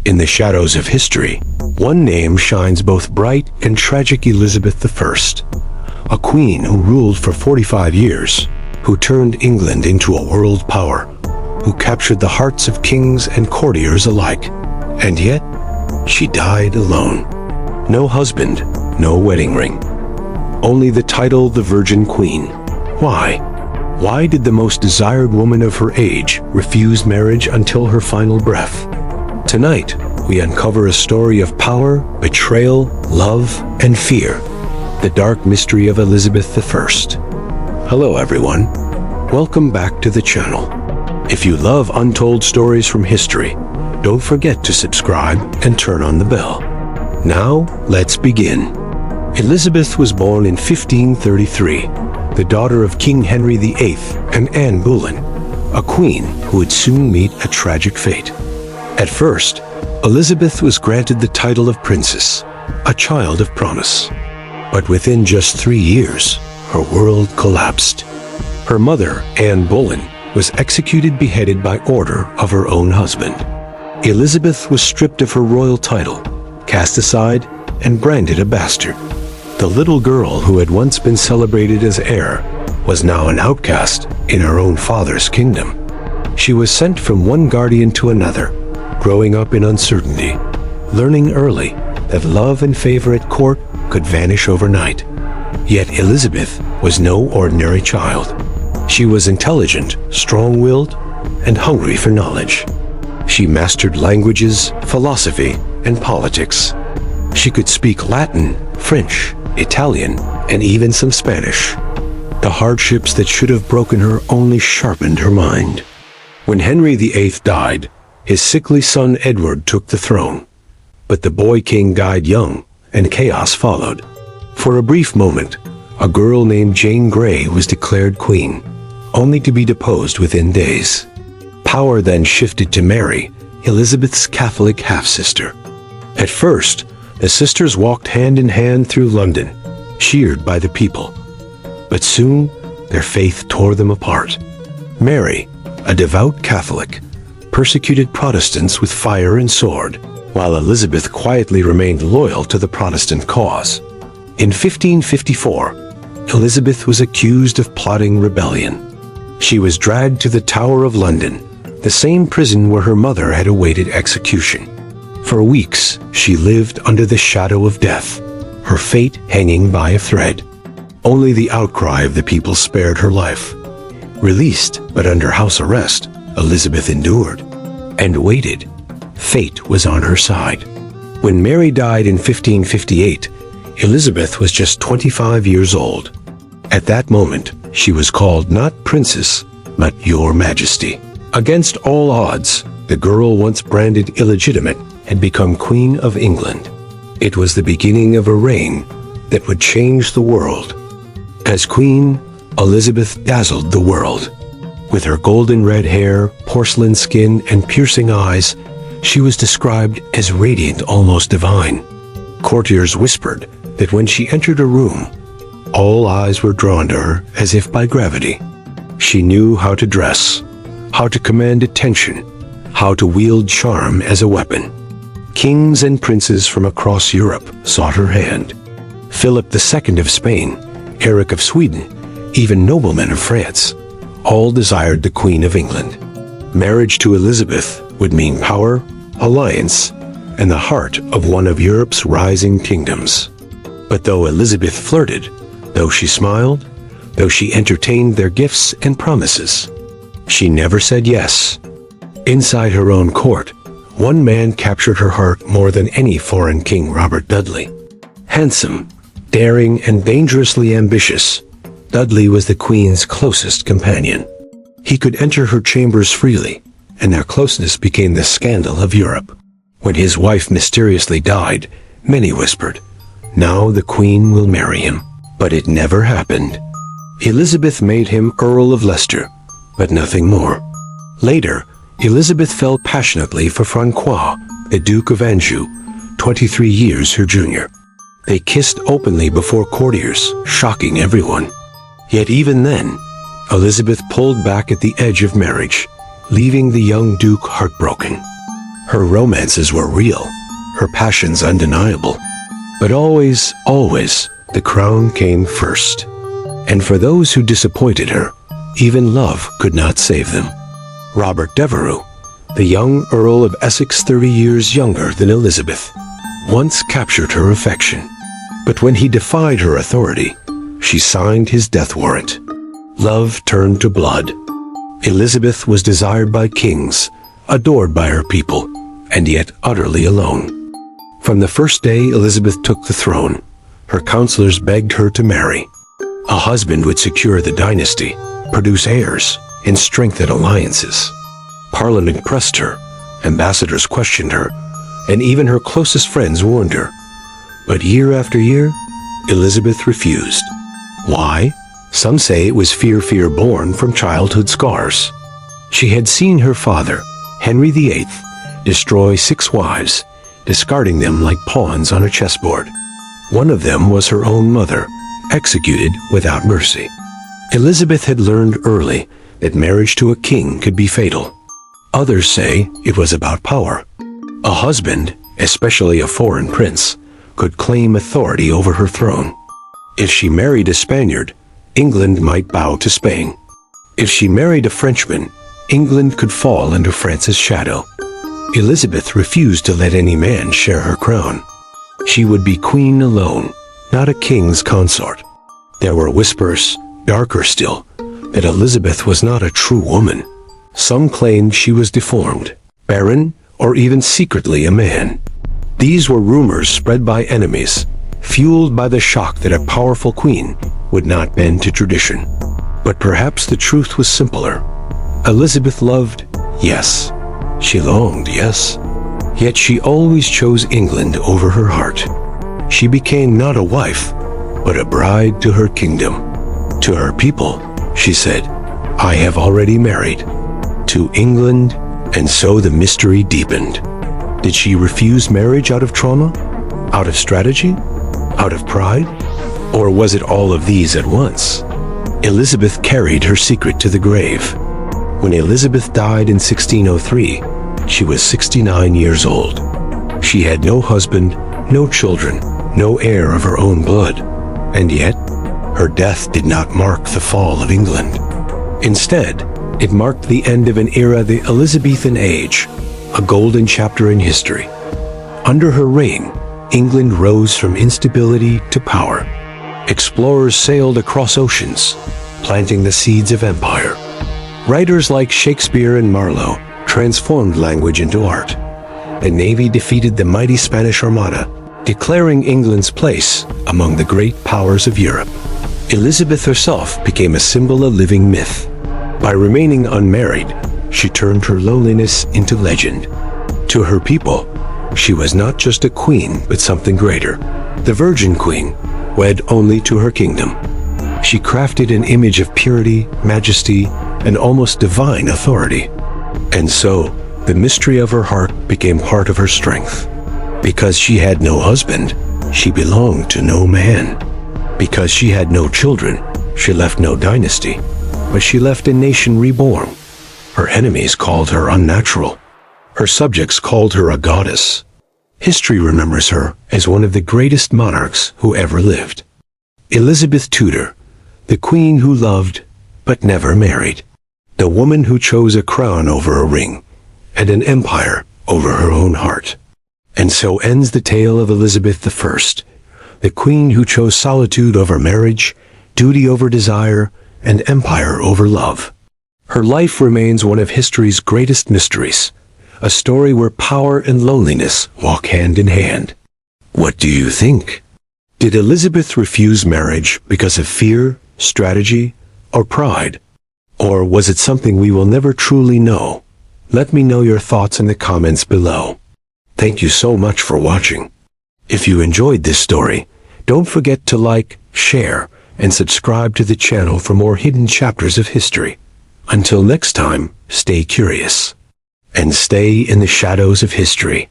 In the shadows of history, one name shines both bright and tragic: Elizabeth I, a queen who ruled for 45 years, who turned England into a world power, who captured the hearts of kings and courtiers alike. And yet, she died alone. No husband, no wedding ring. Only the title, the Virgin Queen. Why? Why did the most desired woman of her age refuse marriage until her final breath? Tonight, we uncover a story of power, betrayal, love, and fear. The dark mystery of Elizabeth I. Hello everyone. Welcome back to the channel. If you love untold stories from history, don't forget to subscribe and turn on the bell. Now, let's begin. Elizabeth was born in 1533, the daughter of King Henry VIII and Anne Boleyn, a queen who would soon meet a tragic fate. At first, Elizabeth was granted the title of princess, a child of promise. But within just 3 years, her world collapsed. Her mother, Anne Boleyn, was beheaded by order of her own husband. Elizabeth was stripped of her royal title, cast aside, and branded a bastard. The little girl who had once been celebrated as heir was now an outcast in her own father's kingdom. She was sent from one guardian to another, growing up in uncertainty, learning early that love and favor at court could vanish overnight. Yet Elizabeth was no ordinary child. She was intelligent, strong-willed, and hungry for knowledge. She mastered languages, philosophy, and politics. She could speak Latin, French, Italian, and even some Spanish. The hardships that should have broken her only sharpened her mind. When Henry VIII died, his sickly son Edward took the throne. But the boy king died young, and chaos followed. For a brief moment, a girl named Jane Grey was declared queen, only to be deposed within days. Power then shifted to Mary, Elizabeth's Catholic half-sister. At first, the sisters walked hand in hand through London, cheered by the people. But soon, their faith tore them apart. Mary, a devout Catholic, persecuted Protestants with fire and sword, while Elizabeth quietly remained loyal to the Protestant cause. In 1554, Elizabeth was accused of plotting rebellion. She was dragged to the Tower of London, the same prison where her mother had awaited execution. For weeks, she lived under the shadow of death, her fate hanging by a thread. Only the outcry of the people spared her life. Released, but under house arrest, Elizabeth endured and waited. Fate was on her side. When Mary died in 1558, Elizabeth was just 25 years old. At that moment, she was called not princess, but Your Majesty. Against all odds, the girl once branded illegitimate had become Queen of England. It was the beginning of a reign that would change the world. As queen, Elizabeth dazzled the world. With her golden red hair, porcelain skin, and piercing eyes, she was described as radiant, almost divine. Courtiers whispered that when she entered a room, all eyes were drawn to her as if by gravity. She knew how to dress, how to command attention, how to wield charm as a weapon. Kings and princes from across Europe sought her hand. Philip II of Spain, Eric of Sweden, even noblemen of France, all desired the Queen of England. Marriage to Elizabeth would mean power, alliance, and the heart of one of Europe's rising kingdoms. But though Elizabeth flirted, though she smiled, though she entertained their gifts and promises, she never said yes. Inside her own court, one man captured her heart more than any foreign king, Robert Dudley. Handsome, daring, and dangerously ambitious, Dudley was the Queen's closest companion. He could enter her chambers freely, and their closeness became the scandal of Europe. When his wife mysteriously died, many whispered, "Now the Queen will marry him." But it never happened. Elizabeth made him Earl of Leicester, but nothing more. Later, Elizabeth fell passionately for Francois, the Duke of Anjou, 23 years her junior. They kissed openly before courtiers, shocking everyone. Yet even then, Elizabeth pulled back at the edge of marriage, leaving the young Duke heartbroken. Her romances were real, her passions undeniable. But always, always, the crown came first. And for those who disappointed her, even love could not save them. Robert Devereux, the young Earl of Essex 30 years younger than Elizabeth, once captured her affection. But when he defied her authority, she signed his death warrant. Love turned to blood. Elizabeth was desired by kings, adored by her people, and yet utterly alone. From the first day Elizabeth took the throne, her counselors begged her to marry. A husband would secure the dynasty, produce heirs, and strengthen alliances. Parliament pressed her, ambassadors questioned her, and even her closest friends warned her. But year after year, Elizabeth refused. Why? Some say it was fear born from childhood scars. She had seen her father, Henry VIII, destroy 6 wives, discarding them like pawns on a chessboard. One of them was her own mother, executed without mercy. Elizabeth had learned early that marriage to a king could be fatal. Others say it was about power. A husband, especially a foreign prince, could claim authority over her throne. If she married a Spaniard, England might bow to Spain. If she married a Frenchman, England could fall under France's shadow. Elizabeth refused to let any man share her crown. She would be queen alone, not a king's consort. There were whispers, darker still, that Elizabeth was not a true woman. Some claimed she was deformed, barren, or even secretly a man. These were rumors spread by enemies, fueled by the shock that a powerful queen would not bend to tradition. But perhaps the truth was simpler. Elizabeth loved, yes. She longed, yes. Yet she always chose England over her heart. She became not a wife, but a bride to her kingdom. To her people, she said, I have already married. To England, and so the mystery deepened. Did she refuse marriage out of trauma? Out of strategy? Out of pride? Or was it all of these at once? Elizabeth carried her secret to the grave. When Elizabeth died in 1603, she was 69 years old. She had no husband, no children, no heir of her own blood. And yet, her death did not mark the fall of England. Instead, it marked the end of an era, the Elizabethan age, a golden chapter in history. Under her reign, England rose from instability to power. Explorers sailed across oceans, planting the seeds of empire. Writers like Shakespeare and Marlowe transformed language into art. The Navy defeated the mighty Spanish Armada, declaring England's place among the great powers of Europe. Elizabeth herself became a symbol of living myth. By remaining unmarried, she turned her loneliness into legend. To her people, she was not just a queen, but something greater. The Virgin Queen, wed only to her kingdom. She crafted an image of purity, majesty, and almost divine authority. And so, the mystery of her heart became part of her strength. Because she had no husband, she belonged to no man. Because she had no children, she left no dynasty, but she left a nation reborn. Her enemies called her unnatural. Her subjects called her a goddess. History remembers her as one of the greatest monarchs who ever lived. Elizabeth Tudor, the queen who loved but never married. The woman who chose a crown over a ring and an empire over her own heart. And so ends the tale of Elizabeth I, the queen who chose solitude over marriage, duty over desire, and empire over love. Her life remains one of history's greatest mysteries, a story where power and loneliness walk hand in hand. What do you think? Did Elizabeth refuse marriage because of fear, strategy, or pride? Or was it something we will never truly know? Let me know your thoughts in the comments below. Thank you so much for watching. If you enjoyed this story, don't forget to like, share, and subscribe to the channel for more hidden chapters of history. Until next time, stay curious and stay in the shadows of history.